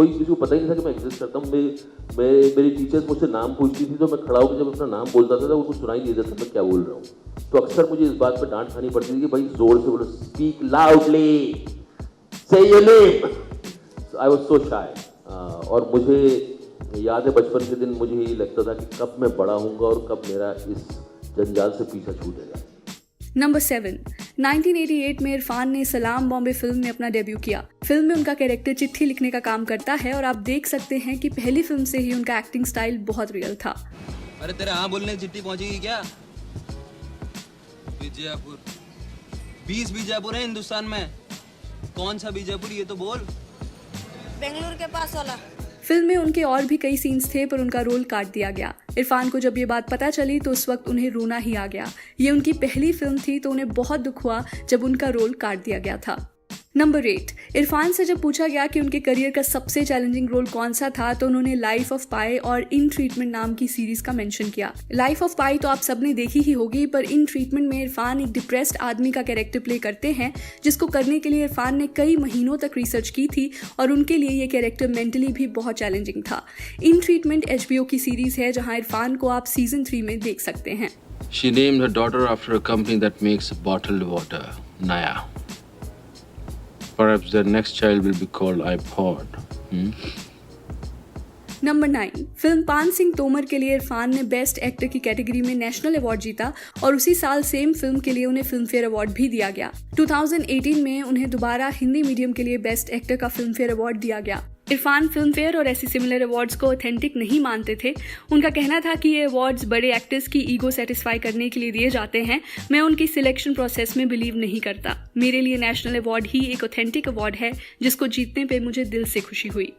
कोई किसी को पता ही नहीं था कि मैं एग्जिस्ट करता हूँ। मेरी टीचर्स मुझसे नाम पूछती थी तो मैं खड़ा होकर जब अपना नाम बोलता था तो उनको सुनाई नहीं देता था मैं क्या बोल रहा हूँ। तो अक्सर मुझे इस बात पर डांट खानी पड़ती थी कि भाई जोर से बोलो, speak loudly, say your name. I was so shy. और मुझे याद है बचपन के दिन मुझे यही लगता था कि कब मैं बड़ा होऊंगा और कब मेरा इस जंजाल से पीछा छूटेगा। नंबर 7, 1988 में इरफान ने सलाम बॉम्बे फिल्म में अपना डेब्यू किया। फिल्म में उनका कैरेक्टर चिट्ठी लिखने का काम करता है और आप देख सकते हैं कि पहली फिल्म से ही उनका एक्टिंग स्टाइल बहुत रियल था। अरे तेरे हाँ बोलने की चिट्ठी पहुंचेगी क्या? बीजापुर, 20 बीजापुर है हिंदुस्तान में। कौन सा बीजापुर ये तो बोल। बेंगलुरु के पास वाला। फिल्म में उनके और भी कई सीन्स थे पर उनका रोल काट दिया गया। इरफान को जब ये बात पता चली तो उस वक्त उन्हें रोना ही आ गया। ये उनकी पहली फिल्म थी तो उन्हें बहुत दुख हुआ जब उनका रोल काट दिया गया था। नंबर 8, इरफान से जब पूछा गया कि उनके करियर का सबसे चैलेंजिंग रोल कौन सा था तो उन्होंने लाइफ ऑफ पाई और इन ट्रीटमेंट नाम की सीरीज का मेंशन किया। लाइफ ऑफ पाई तो आप सबने देखी ही होगी, पर इन ट्रीटमेंट में इरफान एक डिप्रेस्ड आदमी का कैरेक्टर प्ले करते हैं जिसको करने के लिए इरफान ने कई महीनों तक रिसर्च की थी और उनके लिए ये कैरेक्टर मेंटली भी बहुत चैलेंजिंग था। इन ट्रीटमेंट HBO की सीरीज है जहाँ इरफान को आप सीजन 3 में देख सकते हैं। She named her daughter after a company that makes bottled water, Naya. Perhaps their next child will be called iPod. Number 9, film पान सिंह तोमर के लिए इरफान ने बेस्ट एक्टर की कैटेगरी में नेशनल अवार्ड जीता और उसी साल सेम फिल्म के लिए उन्हें फिल्म फेयर अवार्ड भी दिया गया। 2018 में उन्हें दोबारा हिंदी मीडियम के लिए बेस्ट एक्टर का फिल्म फेयर अवार्ड दिया गया। इरफान फिल्म फेयर और ऐसी सिमिलर अवार्ड्स को ऑथेंटिक नहीं मानते थे। उनका कहना था कि ये अवार्ड्स बड़े एक्टर्स की ईगो सेटिस्फाई करने के लिए दिए जाते हैं। मैं उनकी सिलेक्शन प्रोसेस में बिलीव नहीं करता। मेरे लिए नेशनल अवार्ड ही एक ऑथेंटिक अवार्ड है जिसको जीतने पे मुझे दिल से खुशी हुई।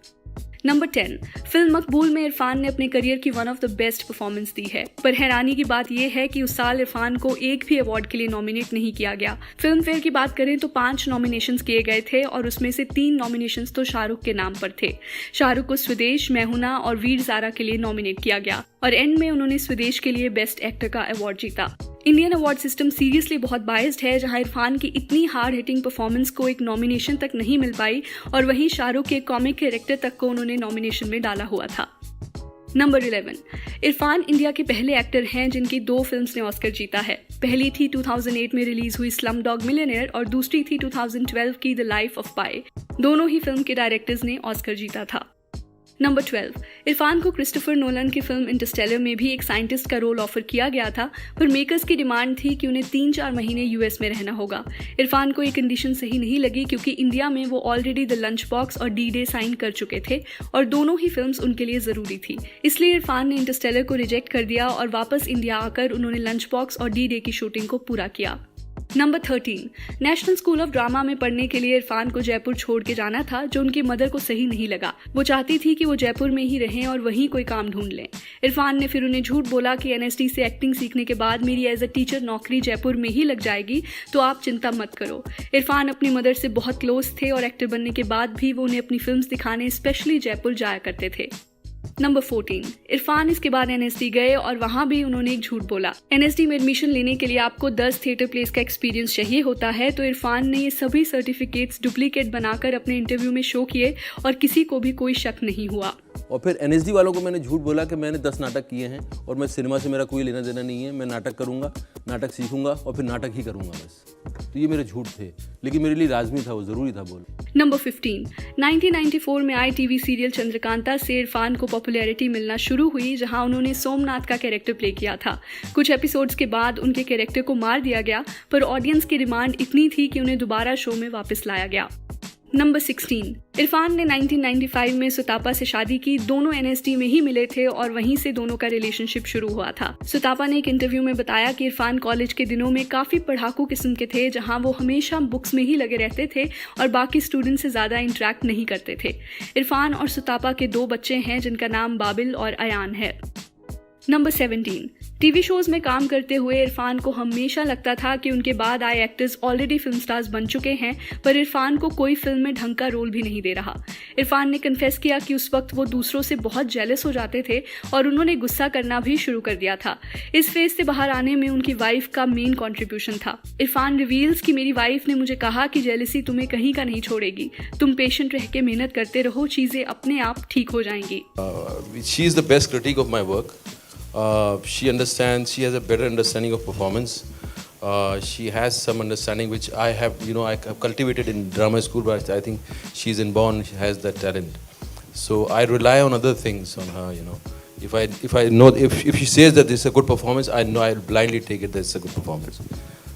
नंबर 10, फिल्म मकबूल में इरफान ने अपने करियर की one of the best performance दी है, पर हैरानी की बात यह है कि उस साल इरफान को एक भी अवार्ड के लिए नॉमिनेट नहीं किया गया। फिल्म फेयर की बात करें तो 5 नॉमिनेशंस किए गए थे और उसमें से 3 नॉमिनेशंस तो शाहरुख के नाम पर थे। शाहरुख को स्वदेश, मैं हूं ना और वीर ज़ारा के लिए नॉमिनेट किया गया और एंड में उन्होंने स्वदेश के लिए बेस्ट एक्टर का अवार्ड जीता। इंडियन अवार्ड सिस्टम सीरियसली बहुत बायस्ड है, जहां इरफान की इतनी हार्ड हिटिंग परफॉर्मेंस को एक नॉमिनेशन तक नहीं मिल पाई और वहीं शाहरुख के कॉमिक कैरेक्टर तक को उन्होंने नॉमिनेशन में डाला हुआ था। नंबर 11, इरफान इंडिया के पहले एक्टर हैं जिनकी 2 फिल्म्स ने ऑस्कर जीता है। पहली थी 2008 में रिलीज हुई स्लमडॉग मिलियनेयर और दूसरी थी 2012 की द लाइफ ऑफ पाई। दोनों ही फिल्म के डायरेक्टर्स ने ऑस्कर जीता था। नंबर 12, इरफान को क्रिस्टोफर नोलन की फिल्म इंटरस्टेलर में भी एक साइंटिस्ट का रोल ऑफर किया गया था, पर मेकर्स की डिमांड थी कि उन्हें 3-4 महीने US में रहना होगा। इरफान को ये कंडीशन सही नहीं लगी क्योंकि इंडिया में वो ऑलरेडी द लंच बॉक्स और D-Day साइन कर चुके थे और दोनों ही फिल्म्स उनके लिए जरूरी थी। इसलिए इरफान ने इंटरस्टेलर को रिजेक्ट कर दिया और वापस इंडिया आकर उन्होंने लंच बॉक्स और D-Day की शूटिंग को पूरा किया। Number 13, national school of drama में पढ़ने के लिए इरफान को जयपुर छोड़ के जाना था, जो उनकी मदर को सही नहीं लगा। वो चाहती थी कि वो जयपुर में ही रहें और वहीं कोई काम ढूंढ लें। इरफान ने फिर उन्हें झूठ बोला कि NSD से एक्टिंग सीखने के बाद मेरी एज अ टीचर नौकरी जयपुर में ही लग जाएगी, तो आप चिंता मत करो। इरफान अपनी मदर से बहुत क्लोज थे और एक्टर बनने के बाद भी वो उन्हें अपनी फिल्म्स दिखाने स्पेशली जयपुर जाया करते थे। नंबर 14, इरफान इसके बाद NSD गए और वहां भी उन्होंने एक झूठ बोला। NSD में एडमिशन लेने के लिए आपको 10 थिएटर प्लेस का एक्सपीरियंस चाहिए होता है, तो इरफान ने ये सभी सर्टिफिकेट्स डुप्लीकेट बनाकर अपने इंटरव्यू में शो किए और किसी को भी कोई शक नहीं हुआ। और फिर NSD वालों को मैंने झूठ बोला कि मैंने 10 नाटक किए हैं और मैं सिनेमा से मेरा कोई लेना देना नहीं है, मैं नाटक करूंगा, नाटक सीखूंगा और फिर नाटक ही करूंगा बस। तो ये मेरे झूठ थे, लेकिन मेरे लिए लाजमी था, वो ज़रूरी था बोल। नंबर 15, 1994 में आई टीवी सीरियल चंद्रकांता से इरफान को पॉपुलैरिटी मिलना शुरू हुई, जहां उन्होंने सोमनाथ का कैरेक्टर प्ले किया था। कुछ एपिसोड्स के बाद उनके कैरेक्टर को मार दिया गया, पर ऑडियंस की डिमांड इतनी थी कि उन्हें दोबारा शो में वापस लाया गया। नंबर 16, इरफान ने 1995 में सुतापा से शादी की। दोनों NSD में ही मिले थे और वहीं से दोनों का रिलेशनशिप शुरू हुआ था। सुतापा ने एक इंटरव्यू में बताया कि इरफान कॉलेज के दिनों में काफ़ी पढ़ाकू किस्म के थे, जहां वो हमेशा बुक्स में ही लगे रहते थे और बाकी स्टूडेंट से ज़्यादा इंटरेक्ट नहीं करते थे। इरफान और सुतापा के 2 बच्चे हैं जिनका नाम बाबिल और अयान है। नंबर 17। टीवी शोज में काम करते हुए इरफान को हमेशा लगता था कि उनके बाद आए एक्टर्स ऑलरेडी फिल्म स्टार्स बन चुके हैं, पर इरफान को कोई फिल्म में ढंग का रोल भी नहीं दे रहा। इरफान ने कन्फेस किया कि उस वक्त वो दूसरों से बहुत जेलस हो जाते थे और उन्होंने गुस्सा करना भी शुरू कर दिया था। इस फेज से बाहर आने में उनकी वाइफ का मेन कॉन्ट्रीब्यूशन था। इरफान रिवील्स कि मेरी वाइफ ने मुझे कहा कि जेलसी तुम्हें कहीं का नहीं छोड़ेगी, तुम पेशेंट रह के मेहनत करते रहो, चीजें अपने आप ठीक हो जाएंगी। She is the best critic of my work. She understands. She has a better understanding of performance. She has some understanding which I have, I have cultivated in drama school, but I think she's inborn. She has that talent. So I rely on other things on her. If I know if she says that this is a good performance, I know I'll blindly take it that it's a good performance.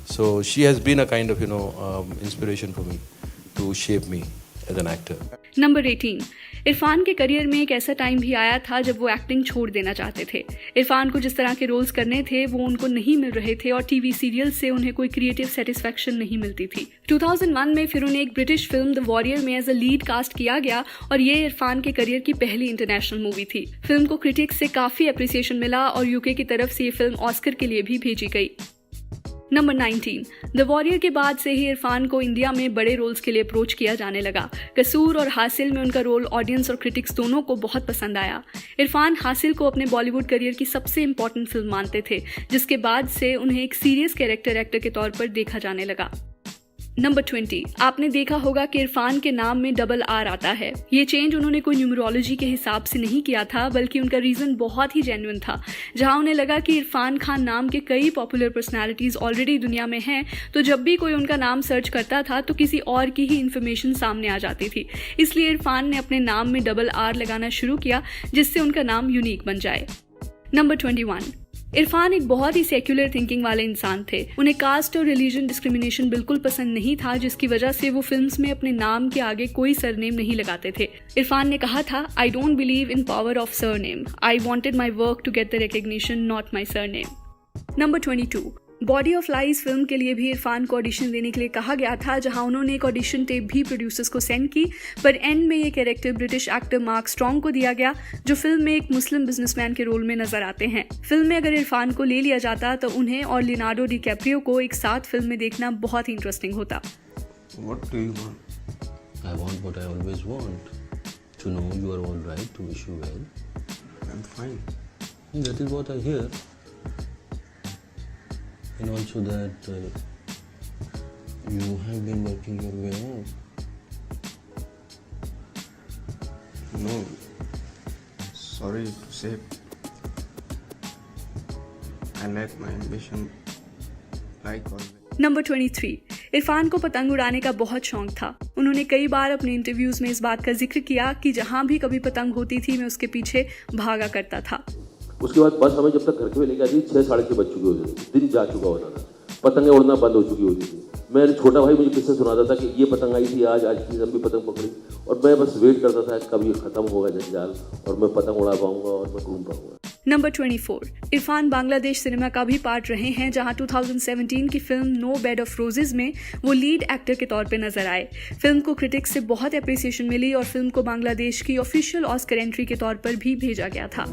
So she has been a kind of inspiration for me to shape me as an actor. Number 18। Irfan के career में एक ऐसा time भी आया था जब वो acting छोड़ देना चाहते थे। इरफान को जिस तरह के रोल्स करने थे वो उनको नहीं मिल रहे थे और टीवी सीरियल से उन्हें कोई क्रिएटिव सेटिस्फैक्शन नहीं मिलती थी। 2001 में फिर उन्हें एक ब्रिटिश फिल्म द वॉरियर में एज अ लीड कास्ट किया गया और ये इरफान के करियर की पहली इंटरनेशनल मूवी थी। फिल्म को क्रिटिक्स से काफी अप्रिसिएशन मिला और यूके की तरफ से ये फिल्म ऑस्कर के लिए भी भेजी गई। नंबर 19। द वॉरियर के बाद से ही इरफान को इंडिया में बड़े रोल्स के लिए अप्रोच किया जाने लगा। कसूर और हासिल में उनका रोल ऑडियंस और क्रिटिक्स दोनों को बहुत पसंद आया। इरफान हासिल को अपने बॉलीवुड करियर की सबसे इंपॉर्टेंट फिल्म मानते थे, जिसके बाद से उन्हें एक सीरियस कैरेक्टर एक्टर के तौर पर देखा जाने लगा। नंबर 20। आपने देखा होगा कि इरफान के नाम में डबल आर आता है। ये चेंज उन्होंने कोई न्यूमरोलॉजी के हिसाब से नहीं किया था, बल्कि उनका रीजन बहुत ही जेन्युइन था। जहां उन्हें लगा कि इरफान खान नाम के कई पॉपुलर पर्सनालिटीज ऑलरेडी दुनिया में हैं, तो जब भी कोई उनका नाम सर्च करता था तो किसी और की ही इन्फॉर्मेशन सामने आ जाती थी। इसलिए इरफान ने अपने नाम में डबल आर लगाना शुरू किया, जिससे उनका नाम यूनिक बन जाए। नंबर 21। इरफान एक बहुत ही सेक्युलर थिंकिंग वाले इंसान थे। उन्हें कास्ट और रिलीजन डिस्क्रिमिनेशन बिल्कुल पसंद नहीं था, जिसकी वजह से वो फिल्म्स में अपने नाम के आगे कोई सरनेम नहीं लगाते थे। इरफान ने कहा था, I don't believe in power of surname, I wanted my work to get the recognition, not my surname. Number 22। Body of Lies film के लिए भी इरफान को ऑडिशन देने के लिए कहा गया था, जहां उन्होंने एक ऑडिशन टेप भी प्रोड्यूसर्स को सेंड की, पर एंड में ये character British actor mark strong को दिया गया, जो फिल्म में एक मुस्लिम बिजनेसमैन के रोल में नजर आते हैं। फिल्म में अगर इरफान को ले लिया जाता तो उन्हें और लियोनार्डो डिकैप्रियो को एक साथ फिल्म में देखना बहुत ही इंटरेस्टिंग होता। What do you want? I want what I always want. To know you are all right, to wish you well. I'm fine. That is what I hear. And also that you have been working your way up. No, sorry to say, I let my ambition like always. Number 23। Irfan को पतंग उड़ाने का बहुत शौक था। उन्होंने कई बार अपने इंटरव्यूज में इस बात का जिक्र किया कि जहां भी कभी पतंग होती थी मैं उसके पीछे भागा करता था। उसके बाद बस हमें जब तक घर के लेके आती 6 साढ़े 6 बज चुके होते थे, दिन जा चुका होता था, पतंगें उड़ना बंद हो चुकी होती थी। मेरे छोटा भाई मुझे किससे सुनाता था कि ये पतंग आई थी आज की लंबी पतंग पकड़ी, और मैं बस वेट करता था कब ये खत्म होगा जंजाल और मैं पतंग उड़ा पाऊंगा और मैं घूम पाऊंगा। नंबर 24। इरफान बांग्लादेश सिनेमा का भी पार्ट रहे हैं, जहां 2017 की film No Bed of Roses में वो लीड एक्टर के तौर पे नजर आए। फिल्म को क्रिटिक्स से बहुत अप्रिसिएशन मिली और फिल्म को बांग्लादेश की ऑफिशियल ऑस्कर एंट्री के तौर पर भी भेजा गया था।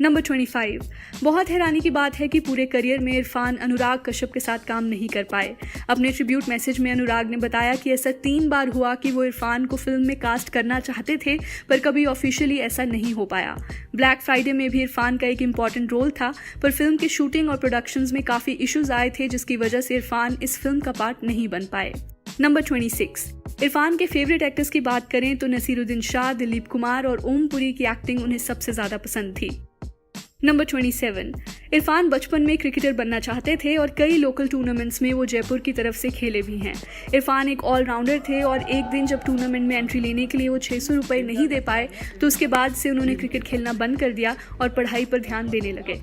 नंबर 25। बहुत हैरानी की बात है कि पूरे करियर में इरफान अनुराग कश्यप के साथ काम नहीं कर पाए। अपने ट्रिब्यूट मैसेज में अनुराग ने बताया कि ऐसा 3 बार हुआ कि वो इरफान को फिल्म में कास्ट करना चाहते थे, पर कभी ऑफिशियली ऐसा नहीं हो पाया। ब्लैक फ्राइडे में भी इरफान का एक इम्पॉर्टेंट रोल था, पर फिल्म की शूटिंग और प्रोडक्शंस में काफ़ी इश्यूज आए थे, जिसकी वजह से इरफान इस फिल्म का पार्ट नहीं बन पाए। नंबर 26। इरफान के फेवरेट एक्टर्स की बात करें तो नसीरुद्दीन शाह, दिलीप कुमार और ओम पुरी की एक्टिंग उन्हें सबसे ज़्यादा पसंद थी। नंबर 27। इरफान बचपन में क्रिकेटर बनना चाहते थे और कई लोकल टूर्नामेंट्स में वो जयपुर की तरफ से खेले भी हैं। इरफान एक ऑलराउंडर थे और एक दिन जब टूर्नामेंट में एंट्री लेने के लिए वो 600 रुपये नहीं दे पाए तो उसके बाद से उन्होंने क्रिकेट खेलना बंद कर दिया और पढ़ाई पर ध्यान देने लगे।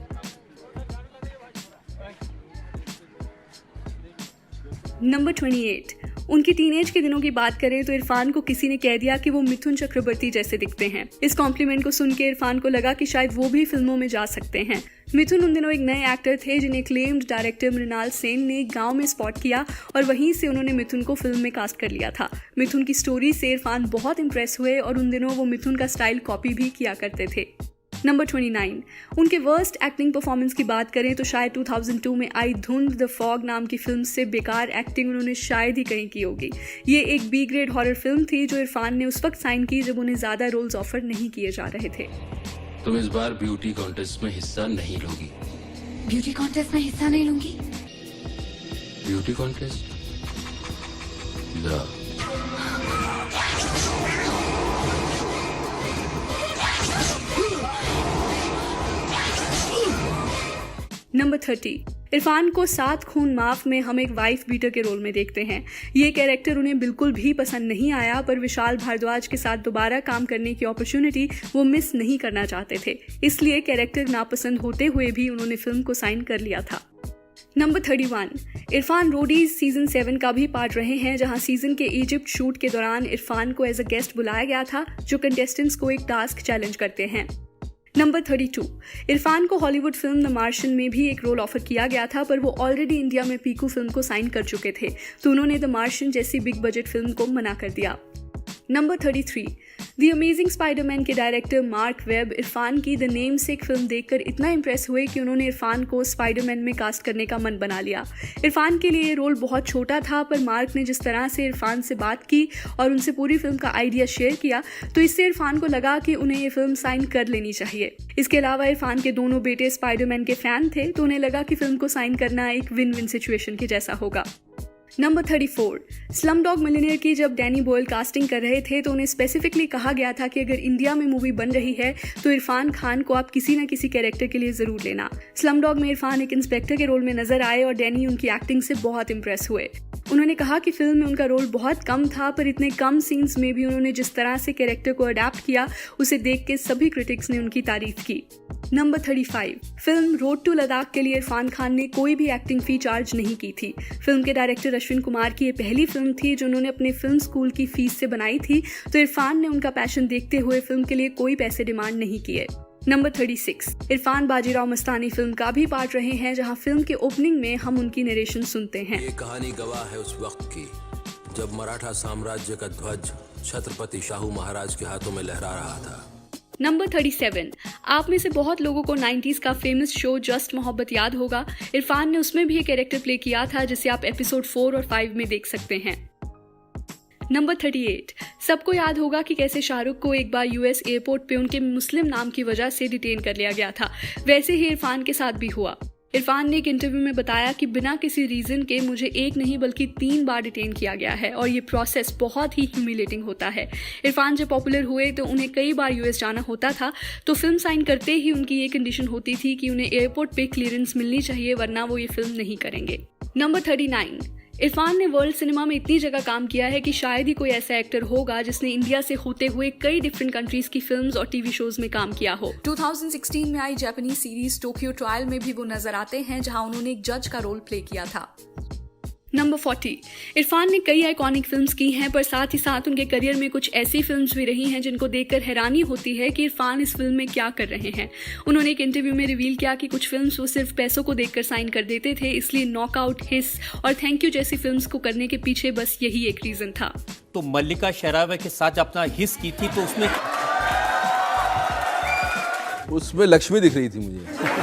नंबर 28। उनकी टीनेज के दिनों की बात करें तो इरफान को किसी ने कह दिया कि वो मिथुन चक्रवर्ती जैसे दिखते हैं। इस कॉम्प्लीमेंट को सुन के इरफान को लगा कि शायद वो भी फिल्मों में जा सकते हैं। मिथुन उन दिनों एक नए एक्टर थे जिन्हें एक्लेम्ड डायरेक्टर मृणाल सेन ने गांव में स्पॉट किया और वहीं से उन्होंने मिथुन को फिल्म में कास्ट कर लिया था। मिथुन की स्टोरी से इरफान बहुत इंप्रेस हुए और उन दिनों वो मिथुन का स्टाइल कॉपी भी किया करते थे। नंबर 29, उनके वर्स्ट एक्टिंग परफॉर्मेंस की बात करें तो शायद 2002 में आई धुंध द फॉग नाम की फिल्म से बेकार एक्टिंग उन्होंने शायद ही कहीं की होगी। ये एक बी ग्रेड हॉरर फिल्म थी जो इरफान ने उस वक्त साइन की जब उन्हें ज्यादा रोल्स ऑफर नहीं किए जा रहे थे। तुम इस बार ब्यूटी कॉन्टेस्ट में हिस्सा नहीं लोगी। ब्यूटी कॉन्टेस्ट में हिस्सा नहीं लूंगी। Beauty contest? नंबर 30, इरफान को 7 खून माफ में हम एक वाइफ बीटर के रोल में देखते हैं। ये कैरेक्टर उन्हें बिल्कुल भी पसंद नहीं आया, पर विशाल भारद्वाज के साथ दोबारा काम करने की अपॉर्चुनिटी वो मिस नहीं करना चाहते थे, इसलिए कैरेक्टर नापसंद होते हुए भी उन्होंने फिल्म को साइन कर लिया था। नंबर 31, इरफान रोडीज सीजन 7 का भी पार्ट रहे हैं, जहां सीजन के इजिप्ट शूट के दौरान इरफान को एज अ गेस्ट बुलाया गया था जो कंटेस्टेंट्स को एक टास्क चैलेंज करते हैं। नंबर 32, इरफान को हॉलीवुड फिल्म द मार्शियन में भी एक रोल ऑफर किया गया था, पर वो ऑलरेडी इंडिया में पीकू फिल्म को साइन कर चुके थे, तो उन्होंने द मार्शियन जैसी बिग बजट फिल्म को मना कर दिया। नंबर 33, द अमेजिंग स्पाइडरमैन के डायरेक्टर मार्क वेब इरफान की द नेमसेक फिल्म देखकर इतना इंप्रेस हुए कि उन्होंने इरफान को स्पाइडरमैन में कास्ट करने का मन बना लिया। इरफान के लिए ये रोल बहुत छोटा था, पर मार्क ने जिस तरह से इरफान से बात की और उनसे पूरी फिल्म का आइडिया शेयर किया, तो इससे इरफान को लगा कि उन्हें ये फिल्म साइन कर लेनी चाहिए। इसके अलावा इरफान के दोनों बेटे स्पाइडरमैन के फैन थे, तो उन्हें लगा कि फिल्म को साइन करना एक विन विन सिचुएशन के जैसा होगा। नंबर 34, स्लमडॉग मिलियनेयर की जब डैनी बॉयल कास्टिंग कर रहे थे तो उन्हें स्पेसिफिकली कहा गया था कि अगर इंडिया में मूवी बन रही है तो इरफान खान को आप किसी न किसी कैरेक्टर के लिए जरूर लेना। स्लमडॉग में इरफान एक इंस्पेक्टर के रोल में नजर आए और डैनी उनकी एक्टिंग से बहुत इंप्रेस हुए। उन्होंने कहा कि फिल्म में उनका रोल बहुत कम था, पर इतने कम सीन्स में भी उन्होंने जिस तरह से कैरेक्टर को अडेप्ट किया उसे देख के सभी क्रिटिक्स ने उनकी तारीफ की। Number 35, film Road to Ladakh के लिए इरफान खान ने कोई भी एक्टिंग फी चार्ज नहीं की थी। फिल्म के डायरेक्टर अश्विन कुमार की ये पहली फिल्म थी जो उन्होंने अपने फिल्म स्कूल की फीस से बनाई थी, तो इरफान ने उनका पैशन देखते हुए फिल्म के लिए कोई पैसे डिमांड नहीं किए। नंबर 36, इरफान बाजीराव मस्तानी फिल्म का भी पार्ट रहे हैं, जहां फिल्म के ओपनिंग में हम उनकी नरेशन सुनते हैं। ये कहानी गवाह है उस वक्त की जब मराठा साम्राज्य का ध्वज छत्रपति शाहू महाराज के हाथों में लहरा रहा था। नंबर 37, आप में से बहुत लोगों को 90s का फेमस शो जस्ट मोहब्बत याद होगा। इरफान ने उसमें भी एक कैरेक्टर प्ले किया था जिसे आप एपिसोड 4 और 5 में देख सकते हैं। नंबर 38, सबको याद होगा कि कैसे शाहरुख को एक बार यूएस एयरपोर्ट पे उनके मुस्लिम नाम की वजह से डिटेन कर लिया गया था। वैसे ही इरफान के साथ भी हुआ। इरफान ने एक इंटरव्यू में बताया कि बिना किसी रीजन के मुझे एक नहीं बल्कि 3 बार डिटेन किया गया है और ये प्रोसेस बहुत ही ह्यूमिलेटिंग होता है। इरफान जब पॉपुलर हुए तो उन्हें कई बार यूएस जाना होता था, तो फिल्म साइन करते ही उनकी ये कंडीशन होती थी कि उन्हें एयरपोर्ट पे क्लियरेंस मिलनी चाहिए, वरना वो ये फिल्म नहीं करेंगे। नंबर 39, इरफान ने वर्ल्ड सिनेमा में इतनी जगह काम किया है कि शायद ही कोई ऐसा एक्टर होगा जिसने इंडिया से होते हुए कई डिफरेंट कंट्रीज की फिल्म्स और टीवी शोज में काम किया हो। 2016 में आई जापानीज सीरीज टोक्यो ट्रायल में भी वो नजर आते हैं, जहां उन्होंने एक जज का रोल प्ले किया था। नंबर 40, इरफान ने कई आइकॉनिक फिल्म्स की हैं, पर साथ ही साथ उनके करियर में कुछ ऐसी फिल्म्स भी रही हैं जिनको देखकर हैरानी होती है कि इरफान इस फिल्म में क्या कर रहे हैं। उन्होंने एक इंटरव्यू में रिवील किया कि कुछ फिल्म्स वो सिर्फ पैसों को देखकर साइन कर देते थे, इसलिए नॉकआउट, हिस और थैंक यू जैसी फिल्म्स को करने के पीछे बस यही एक रीजन था। तो मल्लिका शेरावत के साथ अपना हिस की थी तो उसमें लक्ष्मी दिख रही थी मुझे।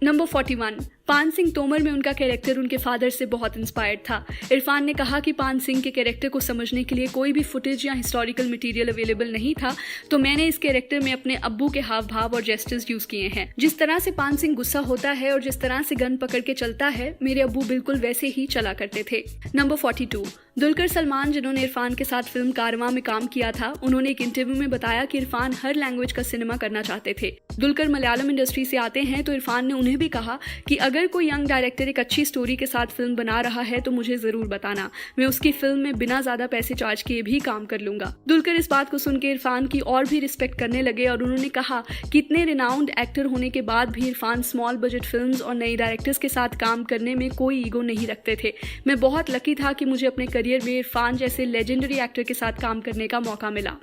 नंबर 41, पान सिंह तोमर में उनका कैरेक्टर उनके फादर से बहुत इंस्पायर्ड था। इरफान ने कहा कि पान सिंह के कैरेक्टर को समझने के लिए कोई भी फुटेज या हिस्टोरिकल मटेरियल अवेलेबल नहीं था, तो मैंने इस कैरेक्टर में अपने अब्बू के हाव भाव और जेस्चर्स यूज किए हैं। जिस तरह से पान सिंह गुस्सा होता है और जिस तरह से गन पकड़ के चलता है, मेरे अब्बू बिल्कुल वैसे ही चला करते थे। नंबर 42, दुलकर सलमान, जिन्होंने इरफान के साथ फिल्म कारवां में काम किया था, उन्होंने एक इंटरव्यू में बताया कि इरफान हर लैंग्वेज का सिनेमा करना चाहते थे। दुलकर मलयालम इंडस्ट्री से आते हैं, तो इरफान ने उन्हें भी कहा कि अगर कोई यंग डायरेक्टर एक अच्छी स्टोरी के साथ फिल्म बना रहा है तो मुझे जरूर बताना, मैं उसकी फिल्म में बिना ज्यादा पैसे चार्ज किए भी काम कर लूंगा। दुलकर इस बात को सुन के इरफान की और भी रिस्पेक्ट करने लगे और उन्होंने कहा कि इतने रिनाउंड एक्टर होने के बाद भी इरफान स्मॉल बजट फिल्म्स और नई डायरेक्टर्स के साथ काम करने में कोई ईगो नहीं रखते थे। मैं बहुत लकी था कि मुझे अपने करियर में इरफान जैसे लेजेंडरी एक्टर के साथ काम करने का मौका मिला।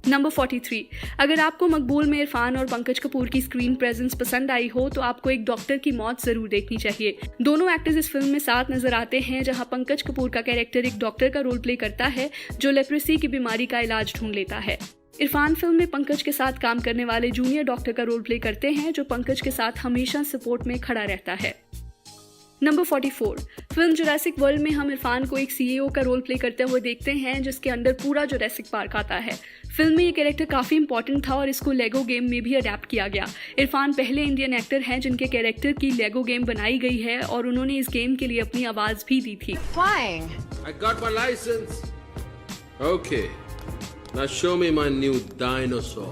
नंबर 43। अगर आपको मकबूल में इरफान और पंकज कपूर की स्क्रीन प्रेजेंस पसंद आई हो तो आपको एक डॉक्टर की मौत जरूर देखनी चाहिए। दोनों एक्टर्स इस फिल्म में साथ नजर आते हैं, जहां पंकज कपूर का कैरेक्टर एक डॉक्टर का रोल प्ले करता है जो लेप्रेसी की बीमारी का इलाज ढूंढ लेता है। इरफान फिल्म में पंकज के साथ काम करने वाले जूनियर डॉक्टर का रोल प्ले करते हैं जो पंकज के साथ हमेशा सपोर्ट में खड़ा रहता है। नंबर 44। फिल्म जुरासिक वर्ल्ड में हम इरफान को एक CEO का रोल प्ले करते हुए देखते हैं जिसके अंदर पूरा जुरासिक पार्क आता है। फिल्म में ये कैरेक्टर काफी इंपॉर्टेंट था और इसको लेगो गेम में भी अडेप्ट किया गया। इरफान पहले इंडियन एक्टर हैं जिनके कैरेक्टर की लेगो गेम बनाई गई है और उन्होंने इस गेम के लिए अपनी आवाज भी दी थी। I got my license. Okay. Now show me my new dinosaur.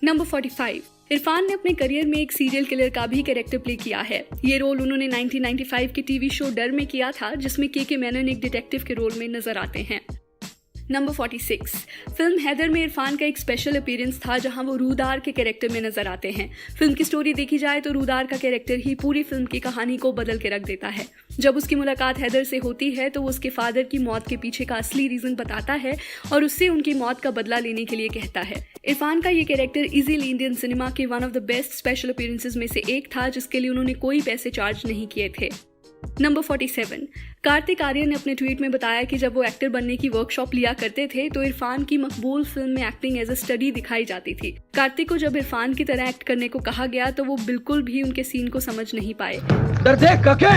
Number 45। Irfan ने अपने करियर में एक सीरियल किलर का भी कैरेक्टर प्ले किया है। ये रोल उन्होंने 1995 के टीवी शो डर में किया था जिसमें के मेनन एक डिटेक्टिव के रोल में नजर आते हैं। नंबर 46। फिल्म हैदर में इरफान का एक स्पेशल अपीयरेंस था जहां वो रूदार के कैरेक्टर में नजर आते हैं। फिल्म की स्टोरी देखी जाए तो रूदार का कैरेक्टर ही पूरी फिल्म की कहानी को बदल के रख देता है। जब उसकी मुलाकात हैदर से होती है तो वो उसके फादर की मौत के पीछे का असली रीजन बताता है और उससे उनकी मौत का बदला लेने के लिए कहता है। इरफान का ये कैरेक्टर इजीली इंडियन सिनेमा के one of the best special appearances में से एक था जिसके लिए उन्होंने कोई पैसे चार्ज नहीं किए थे। नंबर 47। कार्तिक आर्यन ने अपने ट्वीट में बताया कि जब वो एक्टर बनने की वर्कशॉप लिया करते थे तो इरफान की मकबूल फिल्म में एक्टिंग एज अ स्टडी दिखाई जाती थी। कार्तिक को जब इरफान की तरह एक्ट करने को कहा गया तो वो बिल्कुल भी उनके सीन को समझ नहीं पाए। इधर देख काके,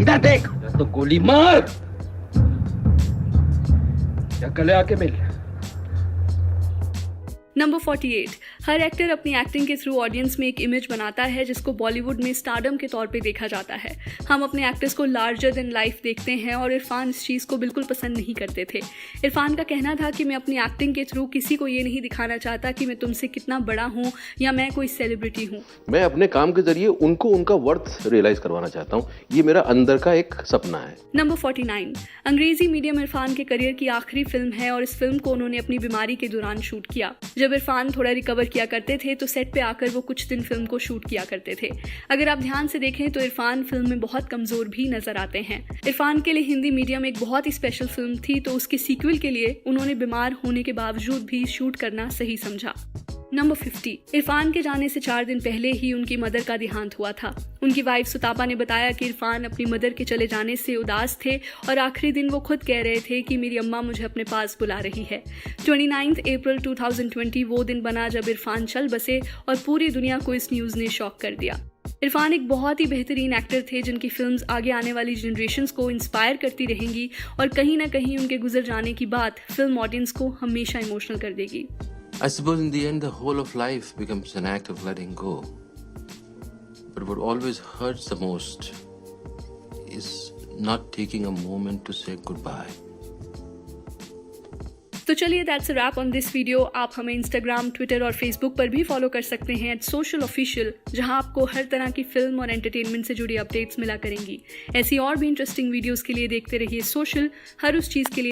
इधर देख, तो गोली मार या गले आके मिल। नंबर 48। हर एक्टर अपनी एक्टिंग के थ्रू ऑडियंस में एक इमेज बनाता है जिसको बॉलीवुड में स्टारडम के तौर पे देखा जाता है। हम अपने एक्टर्स को लार्जर देन लाइफ देखते हैं और इरफान इस चीज़ को बिल्कुल पसंद नहीं करते थे। इरफान का कहना था कि मैं अपनी एक्टिंग के थ्रू किसी को ये नहीं दिखाना चाहता कि मैं तुमसे कितना बड़ा हूँ या मैं कोई सेलिब्रिटी हूँ। मैं अपने काम के जरिए उनको उनका वर्थ रियलाइज करवाना चाहता हूँ। ये मेरा अंदर का एक सपना है। नंबर 49। अंग्रेजी मीडियम इरफान के करियर की आखिरी फिल्म है और इस फिल्म को उन्होंने अपनी बीमारी के दौरान शूट किया। जब इरफान थोड़ा रिकवर किया करते थे तो सेट पे आकर वो कुछ दिन फिल्म को शूट किया करते थे। अगर आप ध्यान से देखें तो इरफान फिल्म में बहुत कमजोर भी नजर आते हैं। इरफान के लिए हिंदी मीडियम एक बहुत ही स्पेशल फिल्म थी तो उसके सीक्वल के लिए उन्होंने बीमार होने के बावजूद भी शूट करना सही समझा। नंबर 50। इरफान के जाने से 4 दिन पहले ही उनकी मदर का देहांत हुआ था। उनकी वाइफ सुतापा ने बताया कि इरफान अपनी मदर के चले जाने से उदास थे और आखिरी दिन वो खुद कह रहे थे कि मेरी अम्मा मुझे अपने पास बुला रही है। 29 अप्रैल 2020 वो दिन बना जब इरफान चल बसे और पूरी दुनिया को इस न्यूज़ ने शॉक कर दिया। इरफान एक बहुत ही बेहतरीन एक्टर थे जिनकी फिल्म्स आगे आने वाली जनरेशन्स को इंस्पायर करती रहेंगी और कहीं ना कहीं उनके गुजर जाने की बात फिल्म ऑडियंस को हमेशा इमोशनल कर देगी। I suppose in the end, the whole of life becomes an act of letting go. But what always hurts the most is not taking a moment to say goodbye. तो चलिए that's a wrap on this video. आप हमें Instagram, Twitter और Facebook पर भी follow कर सकते हैं @socialofficial, जहां आपको हर तरह की फिल्म और एंटरटेनमेंट से जुड़ी अपडेट्स मिला करेंगी। ऐसी और भी इंटरेस्टिंग वीडियोस के लिए देखते रहिए सोशल, हर उस चीज़ के लिए